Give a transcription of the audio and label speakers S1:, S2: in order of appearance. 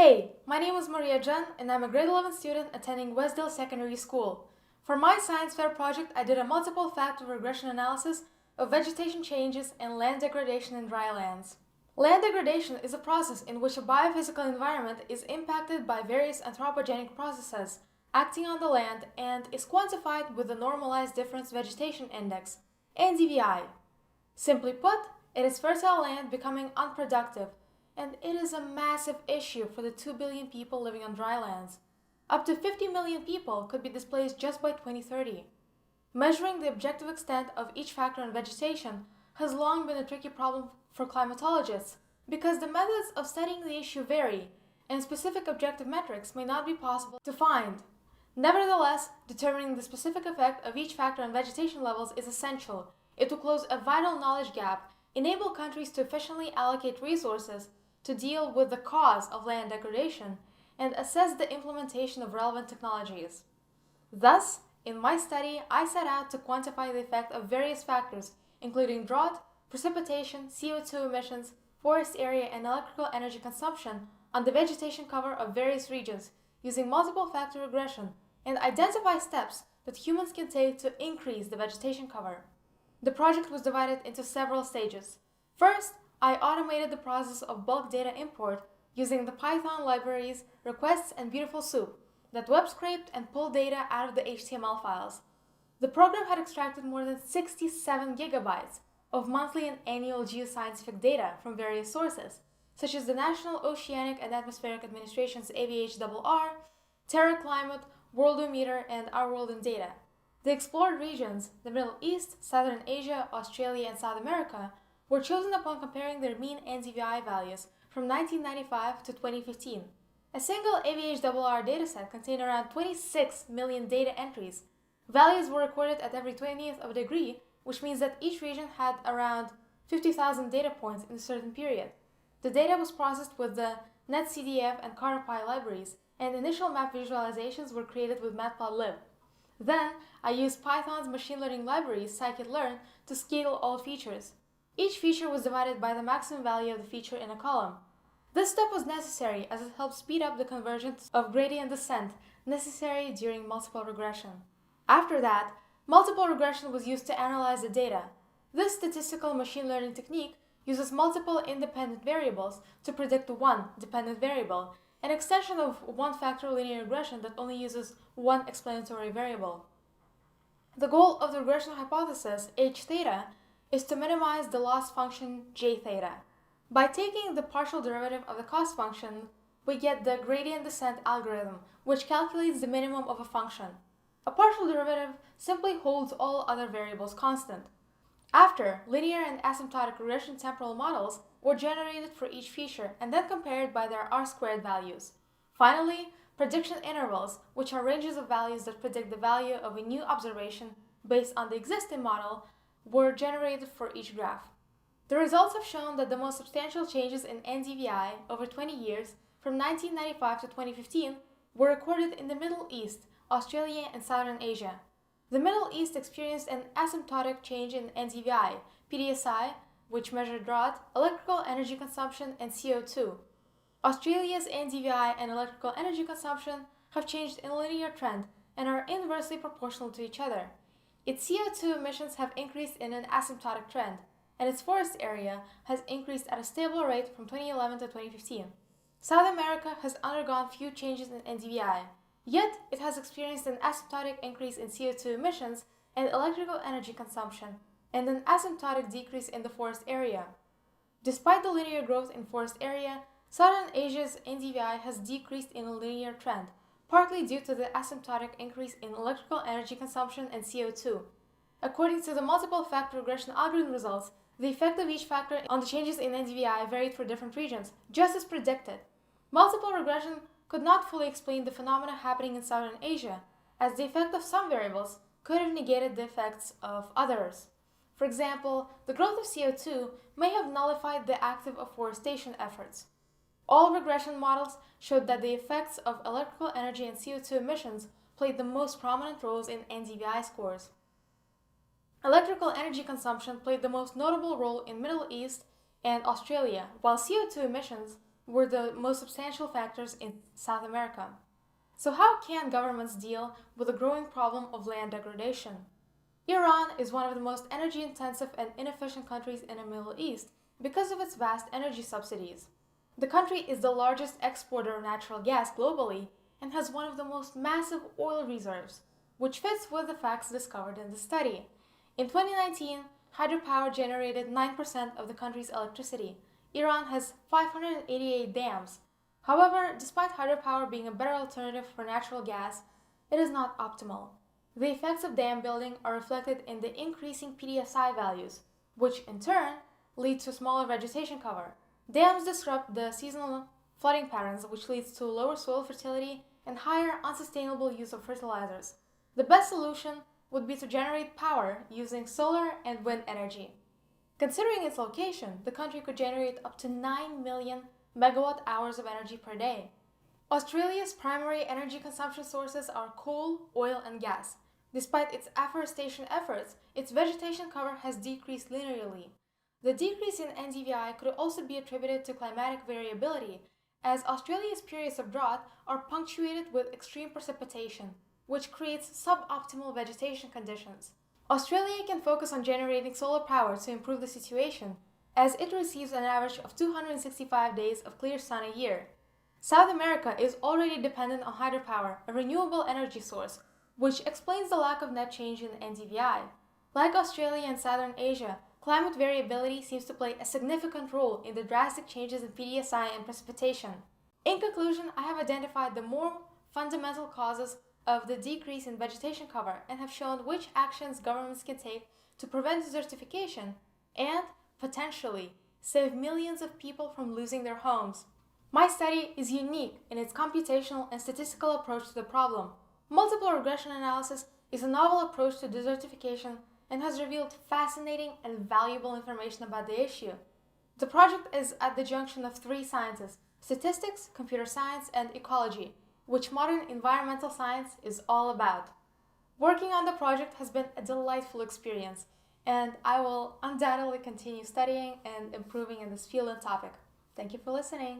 S1: Hey, my name is Maria Jan and I'm a grade 11 student attending Westdale Secondary School. For my science fair project, I did a multiple factor regression analysis of vegetation changes and land degradation in dry lands. Land degradation is a process in which a biophysical environment is impacted by various anthropogenic processes acting on the land and is quantified with the Normalized Difference Vegetation Index, NDVI. Simply put, it is fertile land becoming unproductive, and it is a massive issue for the 2 billion people living on dry lands. Up to 50 million people could be displaced just by 2030. Measuring the objective extent of each factor in vegetation has long been a tricky problem for climatologists because the methods of studying the issue vary, and specific objective metrics may not be possible to find. Nevertheless, determining the specific effect of each factor on vegetation levels is essential. It will close a vital knowledge gap, enable countries to efficiently allocate resources to deal with the cause of land degradation, and assess the implementation of relevant technologies. Thus, in my study, I set out to quantify the effect of various factors, including drought, precipitation, CO2 emissions, forest area, and electrical energy consumption on the vegetation cover of various regions using multiple factor regression, and identify steps that humans can take to increase the vegetation cover. The project was divided into several stages. First, I automated the process of bulk data import using the Python libraries requests and Beautiful Soup that web scraped and pulled data out of the HTML files. The program had extracted more than 67 gigabytes of monthly and annual geoscientific data from various sources, such as the National Oceanic and Atmospheric Administration's AVHRR, Terra Climate, Worldometer, and Our World in Data. The explored regions, the Middle East, Southern Asia, Australia, and South America, were chosen upon comparing their mean NDVI values from 1995 to 2015. A single AVHRR dataset contained around 26 million data entries. Values were recorded at every 20th of a degree, which means that each region had around 50,000 data points in a certain period. The data was processed with the NetCDF and CartoPy libraries, and initial map visualizations were created with Matplotlib. Then, I used Python's machine learning library, scikit-learn, to scale all features. Each feature was divided by the maximum value of the feature in a column. This step was necessary as it helped speed up the convergence of gradient descent necessary during multiple regression. After that, multiple regression was used to analyze the data. This statistical machine learning technique uses multiple independent variables to predict one dependent variable, an extension of one-factor linear regression that only uses one explanatory variable. The goal of the regression hypothesis, h theta, is to minimize the loss function j theta. By taking the partial derivative of the cost function, we get the gradient descent algorithm, which calculates the minimum of a function. A partial derivative simply holds all other variables constant. After, linear and asymptotic regression temporal models were generated for each feature and then compared by their R-squared values. Finally, prediction intervals, which are ranges of values that predict the value of a new observation based on the existing model, were generated for each graph. The results have shown that the most substantial changes in NDVI over 20 years, from 1995 to 2015, were recorded in the Middle East, Australia, and Southern Asia. The Middle East experienced an asymptotic change in NDVI, PDSI, which measured drought, electrical energy consumption, and CO2. Australia's NDVI and electrical energy consumption have changed in a linear trend and are inversely proportional to each other. Its CO2 emissions have increased in an asymptotic trend, and its forest area has increased at a stable rate from 2011 to 2015. South America has undergone few changes in NDVI, yet it has experienced an asymptotic increase in CO2 emissions and electrical energy consumption, and an asymptotic decrease in the forest area. Despite the linear growth in forest area, Southern Asia's NDVI has decreased in a linear trend, partly due to the asymptotic increase in electrical energy consumption and CO2. According to the multiple factor regression algorithm results, the effect of each factor on the changes in NDVI varied for different regions, just as predicted. Multiple regression could not fully explain the phenomena happening in Southern Asia, as the effect of some variables could have negated the effects of others. For example, the growth of CO2 may have nullified the active afforestation efforts. All regression models showed that the effects of electrical energy and CO2 emissions played the most prominent roles in NDVI scores. Electrical energy consumption played the most notable role in Middle East and Australia, while CO2 emissions were the most substantial factors in South America. So how can governments deal with the growing problem of land degradation? Iran is one of the most energy-intensive and inefficient countries in the Middle East because of its vast energy subsidies. The country is the largest exporter of natural gas globally and has one of the most massive oil reserves, which fits with the facts discovered in the study. In 2019, hydropower generated 9% of the country's electricity. Iran has 588 dams. However, despite hydropower being a better alternative for natural gas, it is not optimal. The effects of dam building are reflected in the increasing PDSI values, which in turn lead to smaller vegetation cover. Dams disrupt the seasonal flooding patterns, which leads to lower soil fertility and higher unsustainable use of fertilizers. The best solution would be to generate power using solar and wind energy. Considering its location, the country could generate up to 9 million megawatt hours of energy per day. Australia's primary energy consumption sources are coal, oil, and gas. Despite its afforestation efforts, its vegetation cover has decreased linearly. The decrease in NDVI could also be attributed to climatic variability, as Australia's periods of drought are punctuated with extreme precipitation, which creates suboptimal vegetation conditions. Australia can focus on generating solar power to improve the situation, as it receives an average of 265 days of clear sun a year. South America is already dependent on hydropower, a renewable energy source, which explains the lack of net change in NDVI. Like Australia and Southern Asia, climate variability seems to play a significant role in the drastic changes in PDSI and precipitation. In conclusion, I have identified the more fundamental causes of the decrease in vegetation cover and have shown which actions governments can take to prevent desertification and, potentially, save millions of people from losing their homes. My study is unique in its computational and statistical approach to the problem. Multiple regression analysis is a novel approach to desertification and has revealed fascinating and valuable information about the issue. The project is at the junction of three sciences: statistics, computer science, and ecology, which modern environmental science is all about. Working on the project has been a delightful experience, and I will undoubtedly continue studying and improving in this field and topic. Thank you for listening.